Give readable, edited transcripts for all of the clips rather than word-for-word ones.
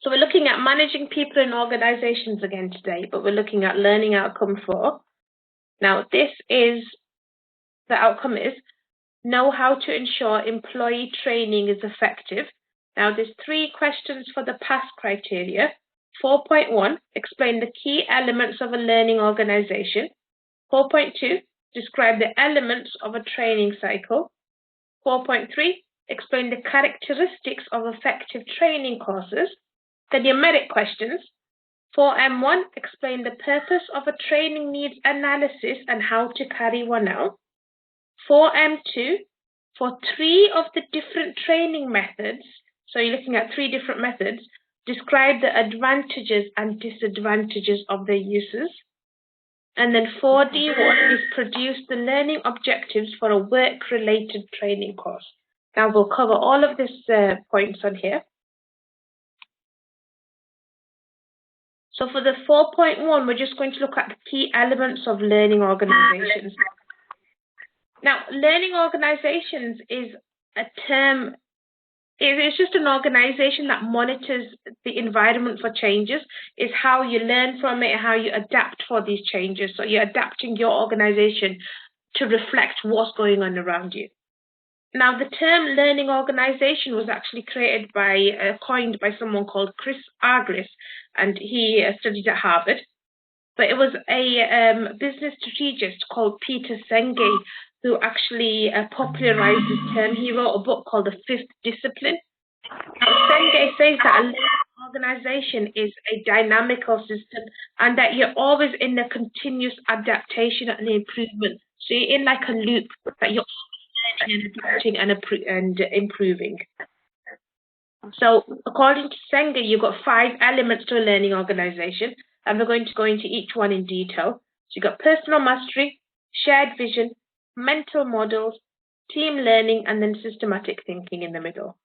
So we're looking at managing people and organizations again today, but we're looking at learning outcome 4. Now, the outcome is know how to ensure employee training is effective. Now, there's 3 questions for the pass criteria. 4.1, explain the key elements of a learning organization. 4.2, describe the elements of a training cycle. 4.3, explain the characteristics of effective training courses. Then your merit questions. 4M1, explain the purpose of a training needs analysis and how to carry one out. 4M2, for 3 of the different training methods, so you're looking at 3 different methods, describe the advantages and disadvantages of their uses. And then 4D1 is produce the learning objectives for a work-related training course. Now we'll cover all of these points on here. So for the 4.1, we're just going to look at the key elements of learning organizations. Now, learning organizations is a term, it's just an organization that monitors the environment for changes. It's how you learn from it, how you adapt for these changes. So you're adapting your organization to reflect what's going on around you. Now, the term learning organization was actually coined by someone called Chris Argyris, and he studied at Harvard. But it was a business strategist called Peter Senge who actually popularized this term. He wrote a book called The Fifth Discipline. Now, Senge says that a learning organization is a dynamical system and that you're always in a continuous adaptation and improvement. So you're in like a loop that you're learning and adapting and improving. So according to Senge, you've got 5 elements to a learning organization, and we're going to go into each one in detail. So you've got personal mastery, shared vision, mental models, team learning, and then systematic thinking in the middle.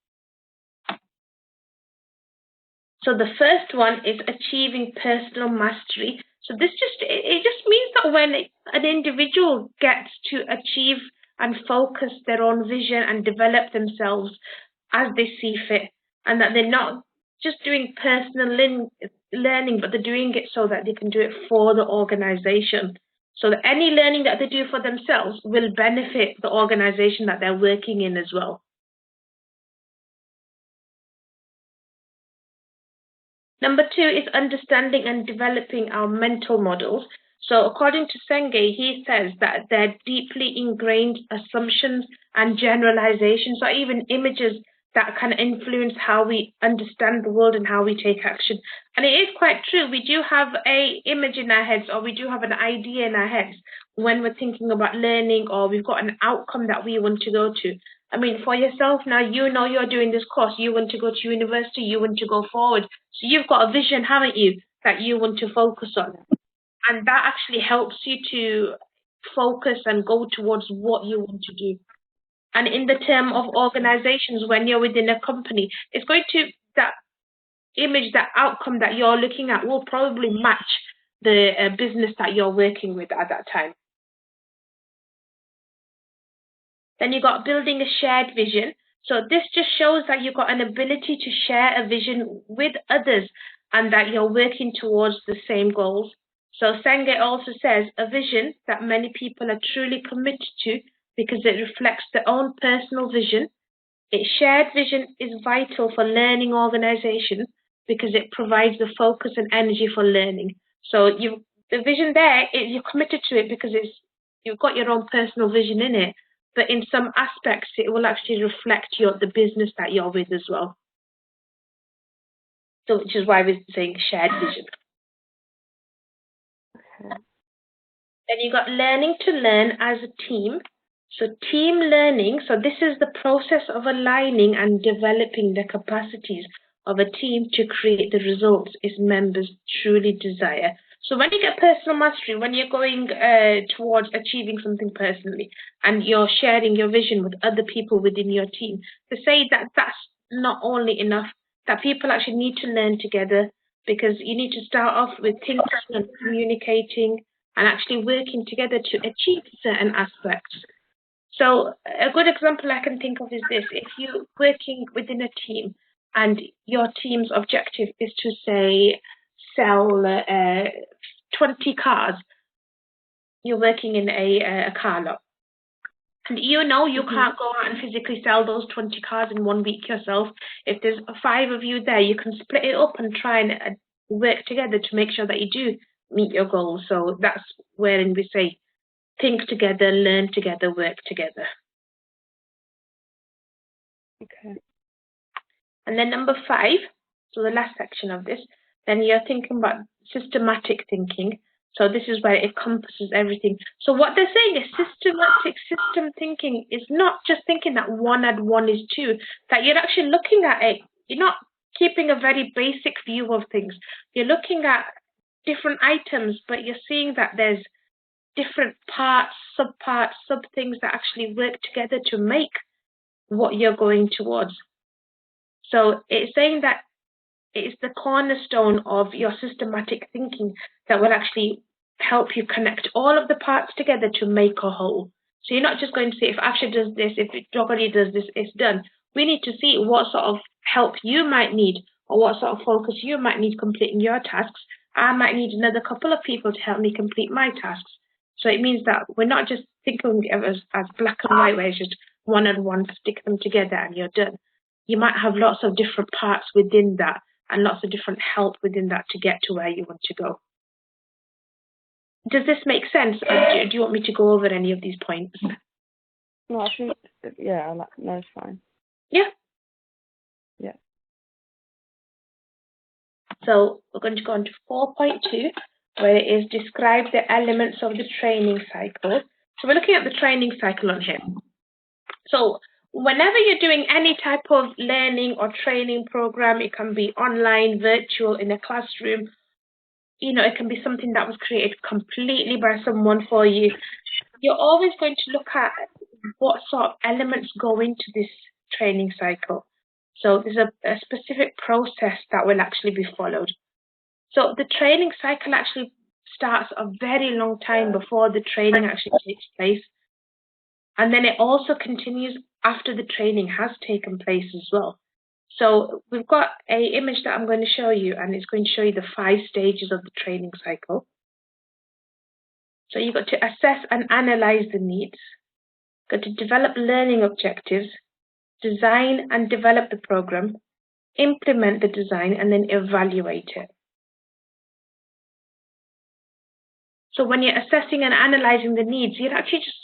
So the first one is achieving personal mastery. So it just means that when an individual gets to achieve and focus their own vision and develop themselves as they see fit, and that they're not just doing personal learning, but they're doing it so that they can do it for the organization. So that any learning that they do for themselves will benefit the organization that they're working in as well. Number 2 is understanding and developing our mental models. So according to Senge, he says that they're deeply ingrained assumptions and generalizations, or even images that can influence how we understand the world and how we take action. And it is quite true. We do have an image in our heads, or we do have an idea in our heads when we're thinking about learning, or we've got an outcome that we want to go to. I mean, for yourself now, you know you're doing this course. You want to go to university. You want to go forward. So you've got a vision, haven't you, that you want to focus on. And that actually helps you to focus and go towards what you want to do. And in the term of organizations, when you're within a company, it's going to, that image, that outcome that you're looking at will probably match the business that you're working with at that time. Then you've got building a shared vision. So this just shows that you've got an ability to share a vision with others and that you're working towards the same goals. So Senge also says a vision that many people are truly committed to because it reflects their own personal vision. Its shared vision is vital for learning organizations because it provides the focus and energy for learning. So the vision there, you're committed to it because you've got your own personal vision in it, but in some aspects it will actually reflect the business that you're with as well. So which is why we're saying shared vision. Okay. Then you've got learning to learn as a team. So team learning, so this is the process of aligning and developing the capacities of a team to create the results its members truly desire. So when you get personal mastery, when you're going towards achieving something personally and you're sharing your vision with other people within your team, to say that that's not only enough, that people actually need to learn together, because you need to start off with thinking and communicating and actually working together to achieve certain aspects. So a good example I can think of is this. If you're working within a team and your team's objective is to say sell 20 cars. You're working in a car lot. And you know you can't go out and physically sell those 20 cars in 1 week yourself. If there's 5 of you there, you can split it up and try and work together to make sure that you do meet your goals. So that's wherein we say think together, learn together, work together. Okay. And then number 5, so the last section of this, then you're thinking about systematic thinking. So this is where it encompasses everything. So what they're saying is systematic system thinking is not just thinking that 1 + 1 is 2, that you're actually looking at it. You're not keeping a very basic view of things. You're looking at different items, but you're seeing that there's different parts, sub things that actually work together to make what you're going towards. So it's saying that it's the cornerstone of your systematic thinking that will actually help you connect all of the parts together to make a whole. So you're not just going to say, if Akshay does this, if Jogani does this, it's done. We need to see what sort of help you might need or what sort of focus you might need completing your tasks. I might need another couple of people to help me complete my tasks. So it means that we're not just thinking of it as black and white, where it's just 1 + 1, stick them together and you're done. You might have lots of different parts within that and lots of different help within that to get to where you want to go. Does this make sense? Or do you want me to go over any of these points? No, I think, yeah, no, it's fine. Yeah. Yeah. So we're going to go on to 4.2, where it is describe the elements of the training cycle. So we're looking at the training cycle on here. So whenever you're doing any type of learning or training program, it can be online, virtual, in a classroom, you know, it can be something that was created completely by someone for you. You're always going to look at what sort of elements go into this training cycle. So there's a specific process that will actually be followed. So the training cycle actually starts a very long time before the training actually takes place. And then it also continues after the training has taken place as well. So we've got an image that I'm going to show you, and it's going to show you the 5 stages of the training cycle. So you've got to assess and analyze the needs, got to develop learning objectives, design and develop the program, implement the design, and then evaluate it. So when you're assessing and analyzing the needs, you're actually just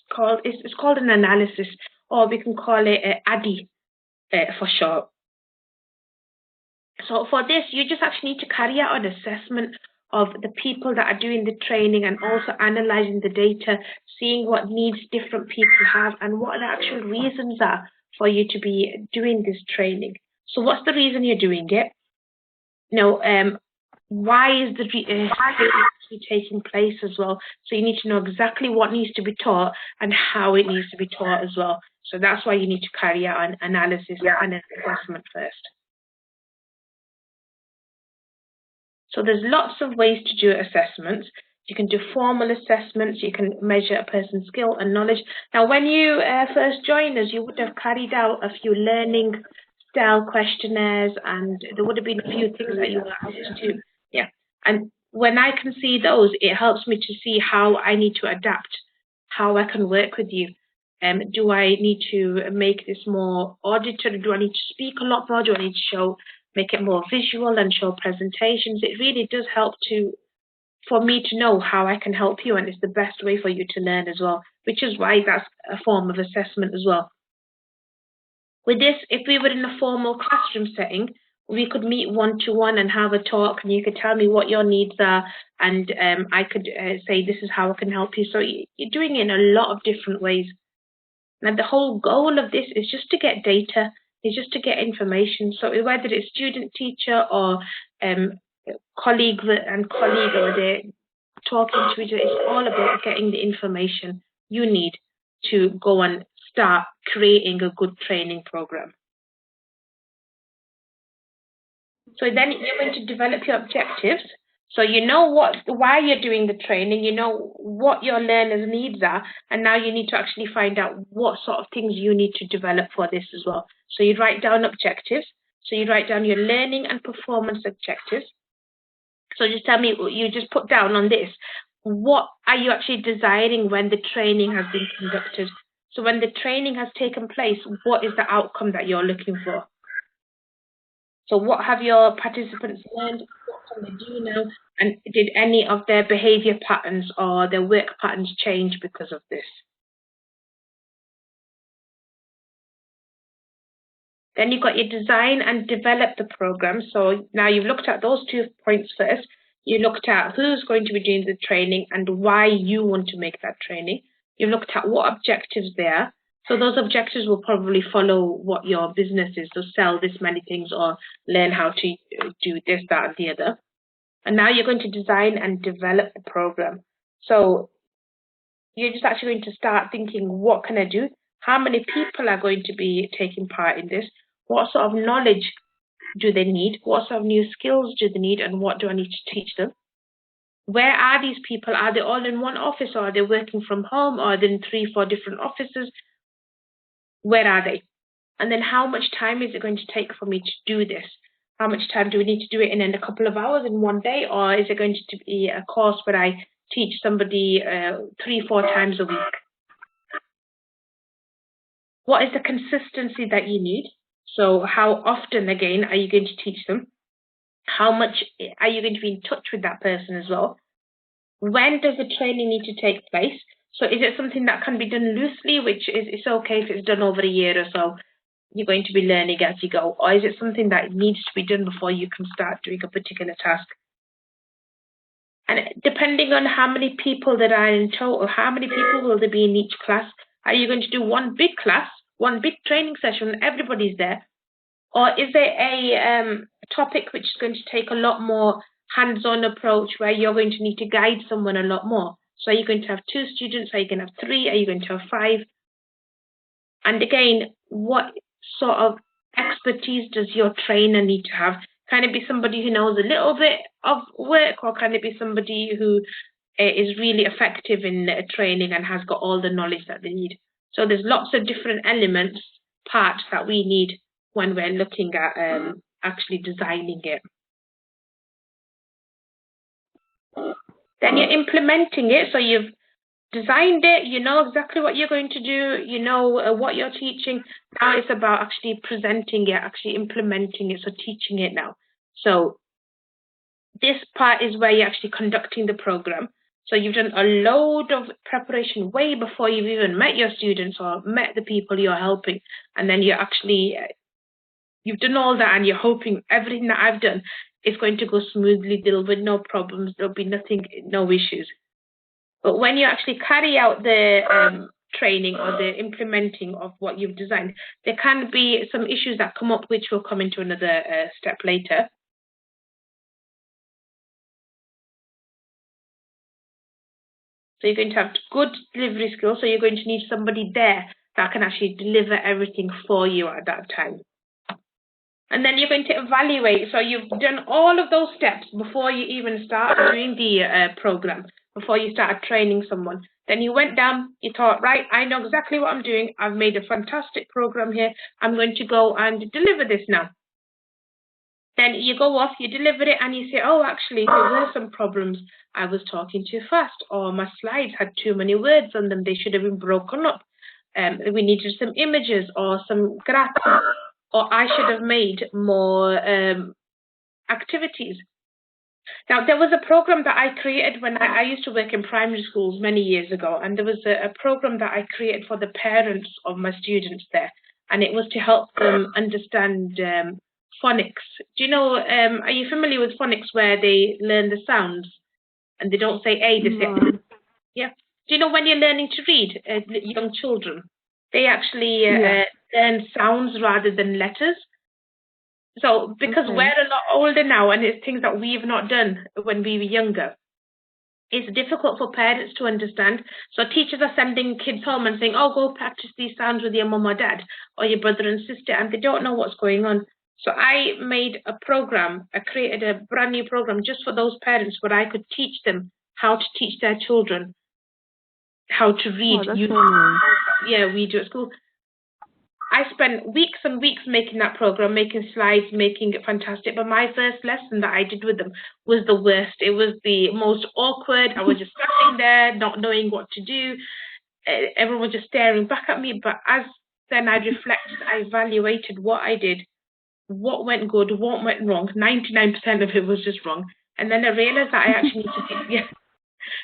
it's called an analysis, or we can call it ATHE for short. So for this, you just actually need to carry out an assessment of the people that are doing the training and also analyzing the data, seeing what needs different people have and what the actual reasons are for you to be doing this training. So what's the reason you're doing it? You know, why is the training actually taking place as well? So you need to know exactly what needs to be taught and how it needs to be taught as well. So that's why you need to carry out an analysis and an assessment first. So there's lots of ways to do assessments. You can do formal assessments. You can measure a person's skill and knowledge. Now, when you first joined us, you would have carried out a few learning style questionnaires, and there would have been a few things that you were asked to do. Yeah. And when I can see those, it helps me to see how I need to adapt, how I can work with you. Do I need to make this more auditory? Do I need to speak a lot more? Do I need to make it more visual and show presentations? It really does help for me to know how I can help you, and it's the best way for you to learn as well, which is why that's a form of assessment as well. With this, if we were in a formal classroom setting, we could meet one-to-one and have a talk, and you could tell me what your needs are, and I could say, this is how I can help you. So you're doing it in a lot of different ways. Now, the whole goal of this is just to get data, is just to get information. So whether it's student, teacher, or colleague and colleague, or they're talking to each other, it's all about getting the information you need to go and start creating a good training program. So then you're going to develop your objectives. So you know why you're doing the training, you know what your learners' needs are, and now you need to actually find out what sort of things you need to develop for this as well. So you write down objectives. So you write down your learning and performance objectives. So just tell me, you just put down on this, what are you actually desiring when the training has been conducted? So when the training has taken place, what is the outcome that you're looking for? So what have your participants learned? What can they do now? And did any of their behavior patterns or their work patterns change because of this? Then you've got your design and develop the program. So now you've looked at those 2 points first. You looked at who's going to be doing the training and why you want to make that training. You've looked at what objectives there are. So those objectives will probably follow what your business is, to sell this many things or learn how to do this, that, and the other. And now you're going to design and develop the program. So you're just actually going to start thinking, what can I do? How many people are going to be taking part in this? What sort of knowledge do they need? What sort of new skills do they need? And what do I need to teach them? Where are these people? Are they all in one office, or are they working from home, or are they in 3, 4 different offices? Where are they? And then how much time is it going to take for me to do this? How much time do we need to do it in a couple of hours in one day? Or is it going to be a course where I teach somebody 3, 4 times a week? What is the consistency that you need? So how often, again, are you going to teach them? How much are you going to be in touch with that person as well? When does the training need to take place? So is it something that can be done loosely, which is it's okay if it's done over a year or so? You're going to be learning as you go, or is it something that needs to be done before you can start doing a particular task? And depending on how many people that are in total, how many people will there be in each class? Are you going to do one big class, one big training session, everybody's there? Or is there a topic which is going to take a lot more hands-on approach where you're going to need to guide someone a lot more? So are you going to have 2 students? Are you going to have 3? Are you going to have 5? And again, what sort of expertise does your trainer need to have? Can it be somebody who knows a little bit of work, or can it be somebody who is really effective in training and has got all the knowledge that they need? So there's lots of different elements, parts that we need when we're looking at actually designing it. Then you're implementing it. So you've designed it, you know exactly what you're going to do, you know what you're teaching. Now it's about actually presenting it, actually implementing it, so teaching it now. So this part is where you're actually conducting the program. So you've done a load of preparation way before you've even met your students or met the people you're helping. And then you're actually, you've done all that, and you're hoping everything that I've done is going to go smoothly, there'll be no problems, there'll be nothing, no issues. But when you actually carry out the training or the implementing of what you've designed, there can be some issues that come up, which will come into another step later. So you're going to have good delivery skills. So you're going to need somebody there that can actually deliver everything for you at that time. And then you're going to evaluate. So you've done all of those steps before you even start doing the program, before you started training someone. Then you went down, you thought, right, I know exactly what I'm doing. I've made a fantastic program here. I'm going to go and deliver this now. Then you go off, you deliver it, and you say, oh, actually, there were some problems. I was talking too fast, or my slides had too many words on them. They should have been broken up. We needed some images or some graphs, or I should have made more activities. Now, there was a program that I created when I used to work in primary schools many years ago, and there was a program that I created for the parents of my students there, and it was to help them understand phonics. Do you know, are you familiar with phonics, where they learn the sounds and they don't say A, they say yeah. Do you know when you're learning to read, young children, they actually learn sounds rather than letters? So because we're a lot older now, and it's things that we've not done when we were younger, it's difficult for parents to understand. So teachers are sending kids home and saying, oh, go practice these sounds with your mum or dad or your brother and sister, and they don't know what's going on. So I made a program, I created a brand new program just for those parents, where I could teach them how to teach their children how to read. Oh, that's so nice. Yeah, we do at school. I spent weeks and weeks making that program, making slides, making it fantastic. But my first lesson that I did with them was the worst. It was the most awkward. I was just standing there, not knowing what to do. Everyone was just staring back at me. But as then I reflected, I evaluated what I did, what went good, what went wrong. 99% of it was just wrong. And then I realized that I actually need to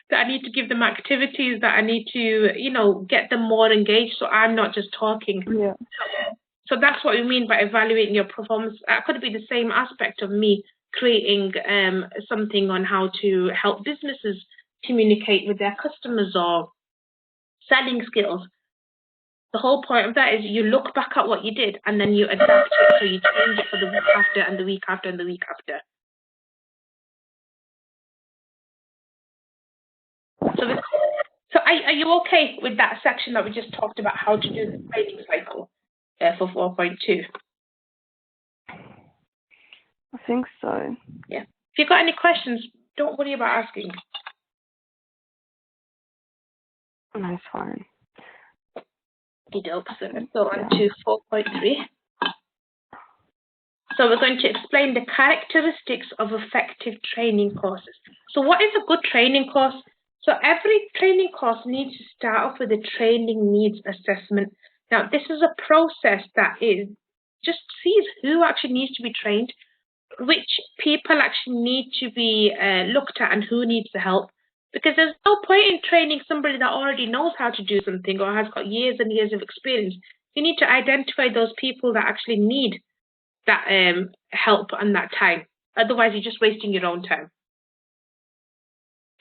that I need to give them activities, that I need to, get them more engaged so I'm not just talking. Yeah. So that's what we mean by evaluating your performance. That could be the same aspect of me creating something on how to help businesses communicate with their customers or selling skills. The whole point of that is you look back at what you did and then you adapt it, so you change it for the week after and the week after and the week after. So are you okay with that section that we just talked about, how to do the training cycle for 4.2? I think so. Yeah. If you've got any questions, don't worry about asking. No, it's fine. So let's go on to 4.3. So we're going to explain the characteristics of effective training courses. So what is a good training course? So every training course needs to start off with a training needs assessment. Now, this is a process that just sees who actually needs to be trained, which people actually need to be looked at, and who needs the help. Because there's no point in training somebody that already knows how to do something or has got years and years of experience. You need to identify those people that actually need that help and that time. Otherwise, you're just wasting your own time.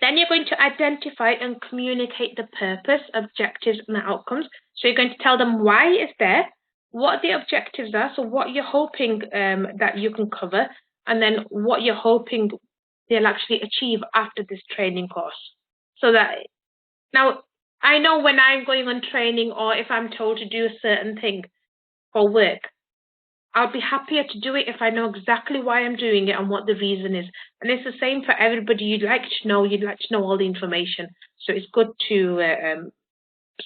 Then you're going to identify and communicate the purpose, objectives, and the outcomes. So you're going to tell them why it's there, what the objectives are, so what you're hoping that you can cover, and then what you're hoping they'll actually achieve after this training course. So that, now, I know when I'm going on training or if I'm told to do a certain thing for work, I'll be happier to do it if I know exactly why I'm doing it and what the reason is. And it's the same for everybody. You'd like to know all the information. So it's good to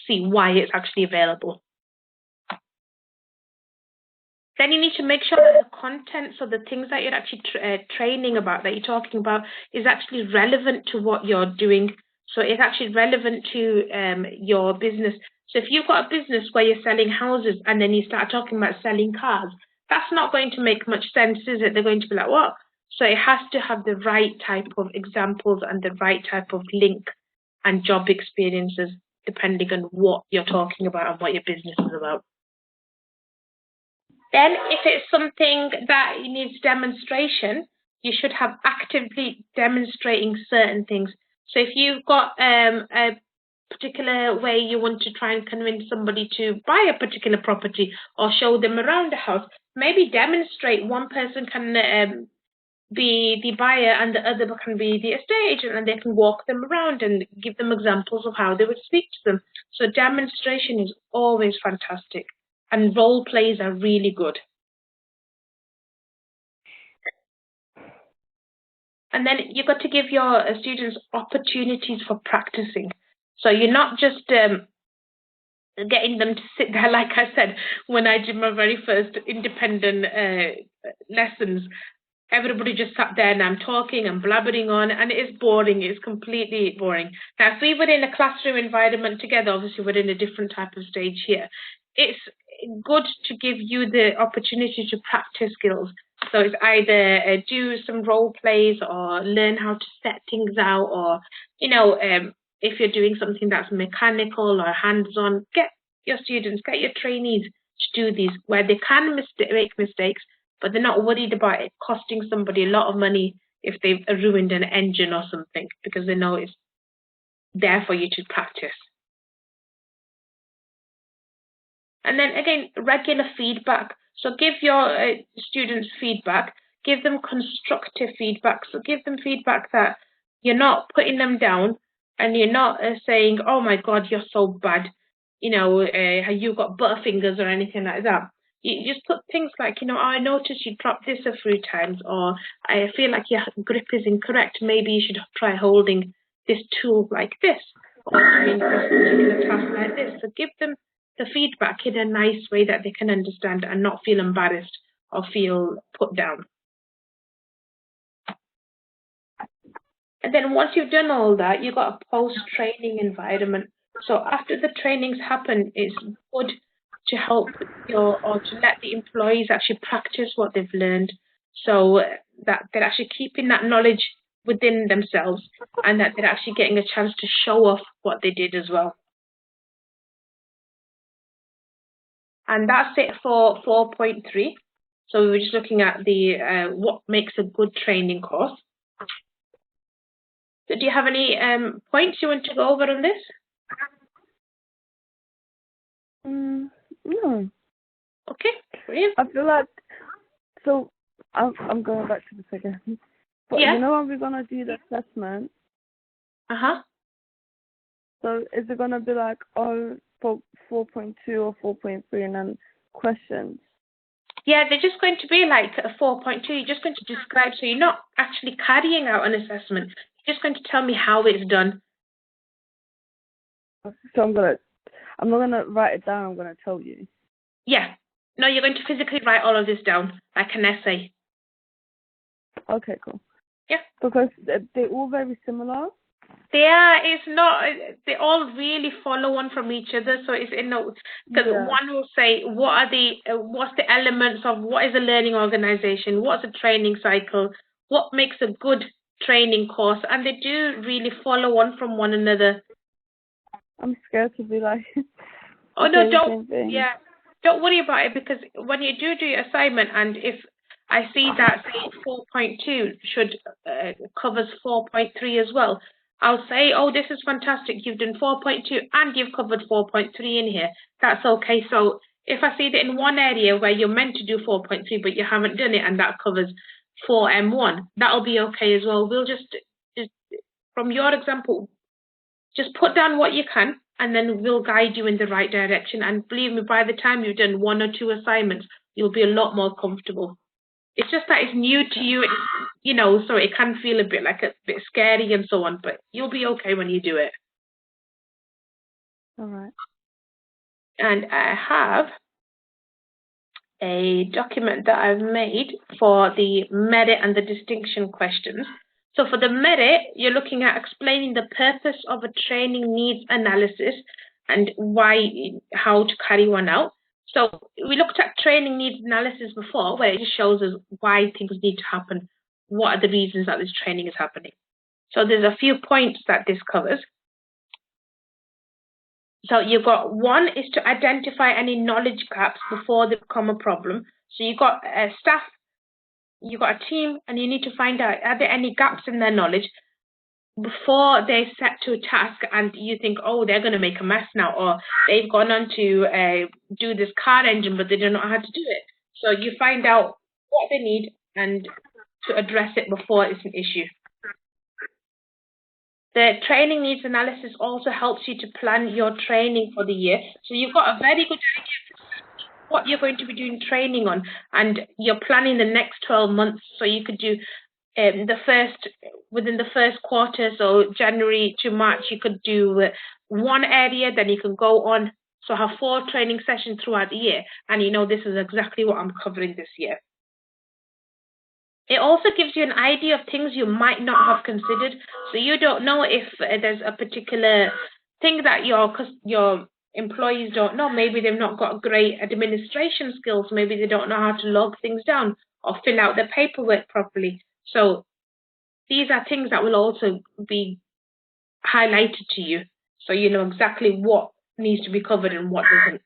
see why it's actually available. Then you need to make sure that the content, so the things that you're actually training about, that you're talking about, is actually relevant to what you're doing. So it's actually relevant to your business. So if you've got a business where you're selling houses and then you start talking about selling cars, that's not going to make much sense, is it? They're going to be like, what? So it has to have the right type of examples and the right type of link and job experiences, depending on what you're talking about and what your business is about. Then if it's something that needs demonstration, you should have actively demonstrating certain things. So if you've got a particular way you want to try and convince somebody to buy a particular property or show them around the house, maybe demonstrate. One person can be the buyer and the other can be the estate agent, and they can walk them around and give them examples of how they would speak to them. So demonstration is always fantastic, and role plays are really good. And then you've got to give your students opportunities for practicing. So you're not just getting them to sit there, like I said, when I did my very first independent lessons, everybody just sat there and I'm talking and blabbering on, and it is boring. It's completely boring. Now, if we were in a classroom environment together, obviously we're in a different type of stage here. It's good to give you the opportunity to practice skills. So it's either do some role plays or learn how to set things out, or, if you're doing something that's mechanical or hands-on, get your students, get your trainees to do these where they can make mistakes, but they're not worried about it costing somebody a lot of money if they've ruined an engine or something, because they know it's there for you to practice. And then again, regular feedback. So give your students feedback, give them constructive feedback. So give them feedback that you're not putting them down and you're not saying, oh my God, you're so bad. You've got butterfingers or anything like that. You just put things like, I noticed you dropped this a few times, or I feel like your grip is incorrect. Maybe you should try holding this tool like this, or doing this particular task like this. So give them the feedback in a nice way that they can understand and not feel embarrassed or feel put down. And then once you've done all that, you've got a post-training environment. So after the trainings happen, it's good to help or to let the employees actually practice what they've learned, so that they're actually keeping that knowledge within themselves and that they're actually getting a chance to show off what they did as well. And that's it for 4.3. So we were just looking at the what makes a good training course. So do you have any points you want to go over on this? No. Okay, brilliant. I feel like, so I'm going back to this again. But Yeah. you know when we're gonna do the assessment? So is it gonna be like 4.2 or 4.3 and then questions? Yeah, they're just going to be like a 4.2. You're just going to describe, so you're not actually carrying out an assessment. You're just going to tell me how it's done. So I'm not gonna write it down, I'm gonna tell you. Yeah. No, you're going to physically write all of this down, like an essay. Okay, cool. Yeah. Because they're all very similar. It's not, they all really follow one from each other. So it's in the, because one will say, what's the elements of what is a learning organization? What's a training cycle? What makes a good training course? And they do really follow one from one another. I'm scared to be like, oh no, don't worry about it, because when you do your assignment, and if I see that say 4.2 should covers 4.3 as well, I'll say, oh, this is fantastic, you've done 4.2 and you've covered 4.3 in here. That's okay. So if I see that in one area where you're meant to do 4.3 but you haven't done it, and that covers 4M1, that'll be okay as well. We'll just from your example, just put down what you can, and then we'll guide you in the right direction. And believe me, by the time you've done 1 or 2 assignments, you'll be a lot more comfortable. It's just that it's new to you, so it can feel a bit scary and so on, but you'll be okay when you do it. all right. And I have a document that I've made for the merit and the distinction questions. So for the merit, you're looking at explaining the purpose of a training needs analysis and how to carry one out. So we looked at training needs analysis before, where it just shows us why things need to happen. What are the reasons that this training is happening? So there's a few points that this covers. So you've got, one is to identify any knowledge gaps before they become a problem. So you've got staff, you've got a team, and you need to find out, are there any gaps in their knowledge before they're set to a task and you think, oh, they're going to make a mess now, or they've gone on to do this car engine, but they don't know how to do it. So you find out what they need and to address it before it's an issue. The training needs analysis also helps you to plan your training for the year. So you've got a very good idea of what you're going to be doing training on, and you're planning the next 12 months. So you could do within the first quarter, so January to March, you could do one area, then you can go on. So have 4 training sessions throughout the year, and this is exactly what I'm covering this year. It also gives you an idea of things you might not have considered. So you don't know if there's a particular thing that your employees don't know. Maybe they've not got great administration skills. Maybe they don't know how to log things down or fill out their paperwork properly. So these are things that will also be highlighted to you, so you know exactly what needs to be covered and what doesn't.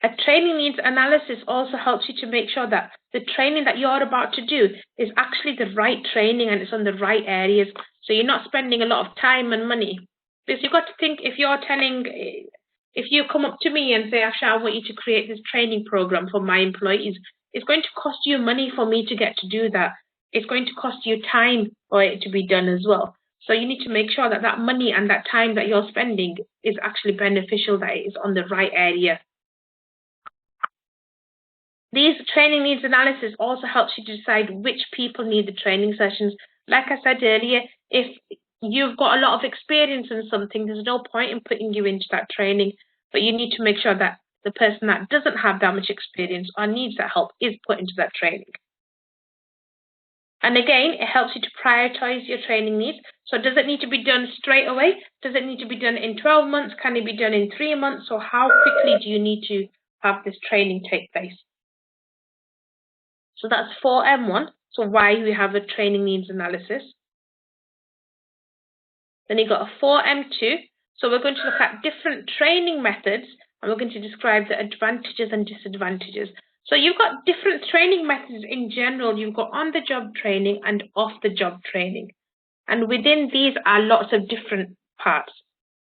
A training needs analysis also helps you to make sure that the training that you're about to do is actually the right training and it's on the right areas, so you're not spending a lot of time and money. Because you've got to think, if you come up to me and say, Asha, I want you to create this training program for my employees, it's going to cost you money for me to get to do that. It's going to cost you time for it to be done as well. So you need to make sure that that money and that time that you're spending is actually beneficial, that it is on the right area. These training needs analysis also helps you to decide which people need the training sessions. Like I said earlier, if you've got a lot of experience in something, there's no point in putting you into that training, but you need to make sure that the person that doesn't have that much experience or needs that help is put into that training. And again, it helps you to prioritize your training needs. So does it need to be done straight away? Does it need to be done in 12 months? Can it be done in 3 months? Or how quickly do you need to have this training take place? So that's 4M1. So why we have a training needs analysis. Then you've got a 4M2. So we're going to look at different training methods and we're going to describe the advantages and disadvantages. So you've got different training methods in general. You've got on-the-job training and off-the-job training. And within these are lots of different parts.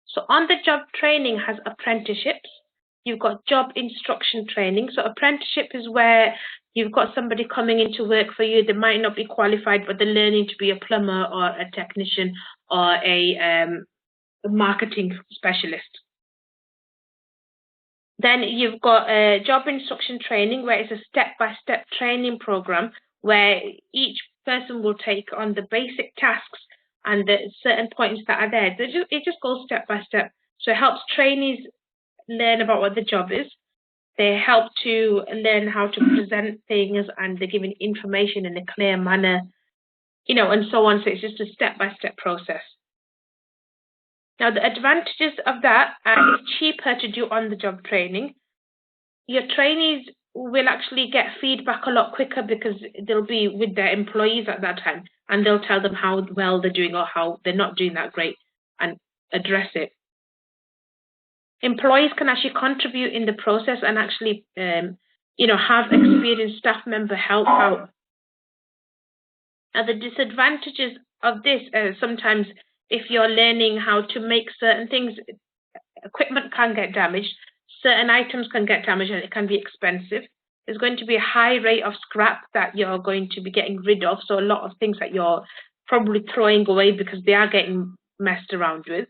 So on-the-job training has apprenticeships. You've got job instruction training. So apprenticeship is where you've got somebody coming into work for you that might not be qualified, but they're learning to be a plumber or a technician or a marketing specialist. Then you've got a job instruction training where it's a step-by-step training program where each person will take on the basic tasks and the certain points that are there. It just goes step by step. So it helps trainees learn about what the job is. They help to learn how to present things and they're given information in a clear manner, and so on. So it's just a step-by-step process. Now, the advantages of that are it's cheaper to do on-the-job training. Your trainees will actually get feedback a lot quicker because they'll be with their employees at that time and they'll tell them how well they're doing or how they're not doing that great and address it. Employees can actually contribute in the process and actually, have experienced staff member help out. Now, the disadvantages of this sometimes if you're learning how to make certain things, equipment can get damaged, certain items can get damaged and it can be expensive. There's going to be a high rate of scrap that you're going to be getting rid of. So a lot of things that you're probably throwing away because they are getting messed around with.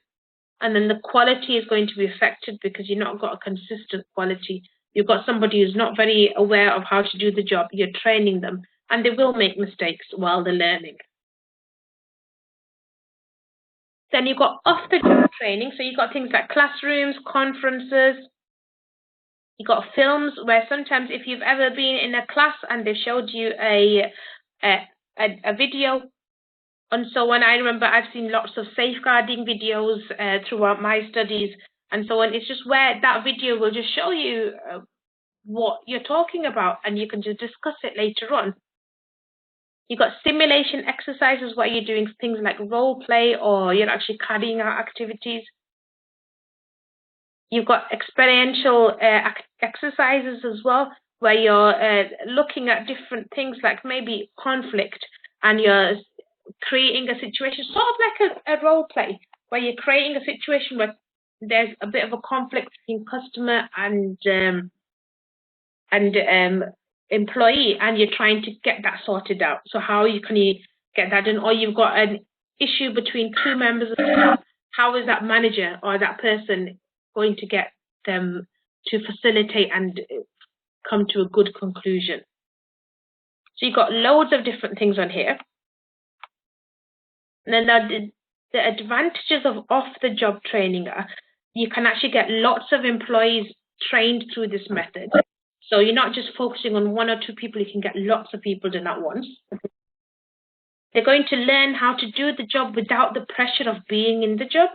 And then the quality is going to be affected because you've not got a consistent quality. You've got somebody who's not very aware of how to do the job. You're training them and they will make mistakes while they're learning. Then you've got off-the-job training. So you've got things like classrooms, conferences. You've got films where sometimes if you've ever been in a class and they showed you a video. And so on, I remember I've seen lots of safeguarding videos throughout my studies and so on. It's just where that video will just show you what you're talking about and you can just discuss it later on. You've got simulation exercises where you're doing things like role play or you're actually carrying out activities. You've got experiential exercises as well where you're looking at different things like maybe conflict and you're creating a situation, sort of like a role play where you're creating a situation where there's a bit of a conflict between customer and employee and you're trying to get that sorted out. So how can you get that done? Or you've got an issue between two members of staff. How is that manager or that person going to get them to facilitate and come to a good conclusion? So you've got loads of different things on here. And then the advantages of off-the-job training are you can actually get lots of employees trained through this method. So you're not just focusing on one or two people, you can get lots of people done at once. They're going to learn how to do the job without the pressure of being in the job.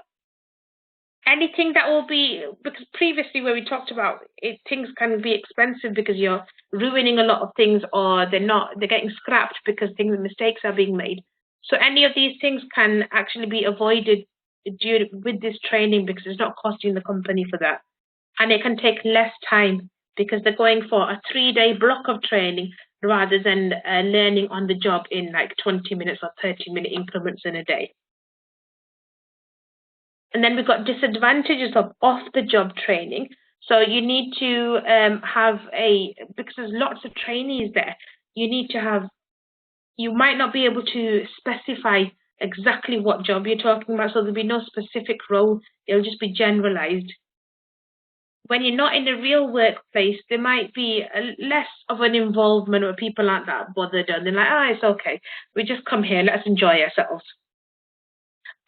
Anything that will be, because previously where we talked about it, things can be expensive because you're ruining a lot of things or they're getting scrapped because mistakes are being made. So any of these things can actually be avoided with this training because it's not costing the company for that. And it can take less time because they're going for a 3-day block of training rather than learning on the job in like 20 minutes or 30-minute increments in a day. And then we've got disadvantages of off-the-job training. So you need to because there's lots of trainees there, you might not be able to specify exactly what job you're talking about. So there'll be no specific role. It'll just be generalized. When you're not in a real workplace, there might be less of an involvement where people aren't that bothered and they're like, it's okay. We just come here, let's enjoy ourselves.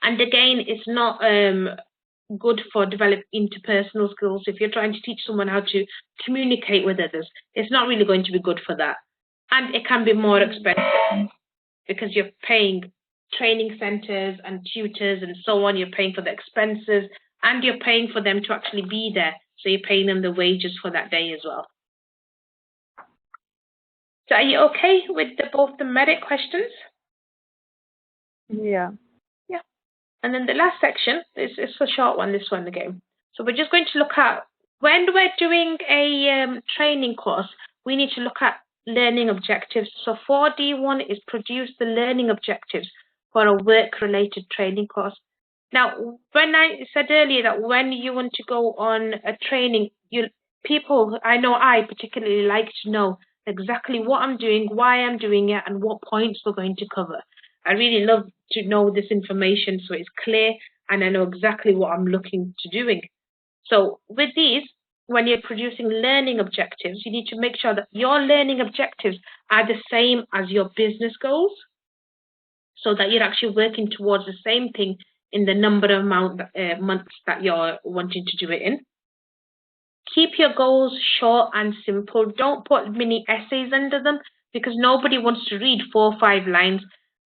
And again, it's not good for developing interpersonal skills. If you're trying to teach someone how to communicate with others, it's not really going to be good for that. And it can be more expensive because you're paying training centers and tutors and so on. You're paying for the expenses and you're paying for them to actually be there. So you're paying them the wages for that day as well. So are you okay with both the merit questions? Yeah. Yeah. And then the last section is a short one, this one again. So we're just going to look at, when we're doing a training course, we need to look at learning objectives. So 4D1 is produce the learning objectives for a work-related training course. Now, when I said earlier that when you want to go on a training, I particularly like to know exactly what I'm doing, why I'm doing it, and what points we're going to cover. I really love to know this information so it's clear and I know exactly what I'm looking to doing. So with these, when you're producing learning objectives, you need to make sure that your learning objectives are the same as your business goals, so that you're actually working towards the same thing in the number of months that you're wanting to do it in. Keep your goals short and simple. Don't put mini essays under them because nobody wants to read 4 or 5 lines.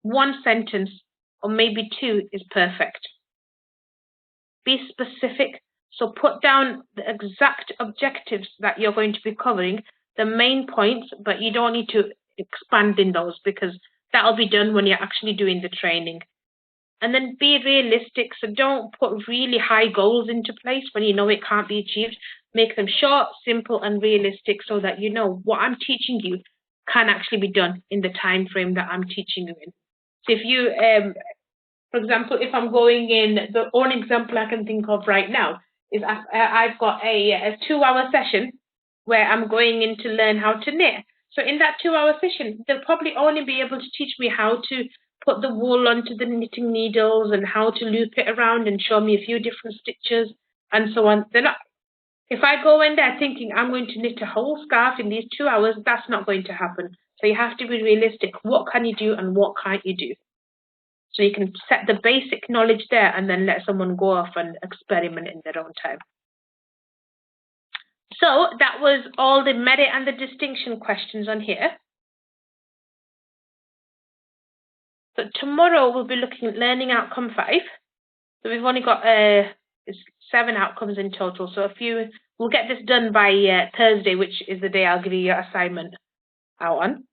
1 sentence or maybe 2 is perfect. Be specific. So put down the exact objectives that you're going to be covering, the main points, but you don't need to expand in those because that'll be done when you're actually doing the training. And then be realistic. So don't put really high goals into place when you know it can't be achieved. Make them short, simple, and realistic so that you know what I'm teaching you can actually be done in the time frame that I'm teaching you in. So if you, for example, if I'm going in, the only example I can think of right now is I've got a 2-hour session where I'm going in to learn how to knit. So in that 2-hour session, they'll probably only be able to teach me how to put the wool onto the knitting needles and how to loop it around and show me a few different stitches and so on. They're not. If I go in there thinking I'm going to knit a whole scarf in these 2 hours, that's not going to happen. So you have to be realistic. What can you do and what can't you do? So you can set the basic knowledge there and then let someone go off and experiment in their own time. So that was all the merit and the distinction questions on here. So tomorrow we'll be looking at learning outcome 5. So we've only got 7 outcomes in total. So we'll get this done by Thursday, which is the day I'll give you your assignment out on.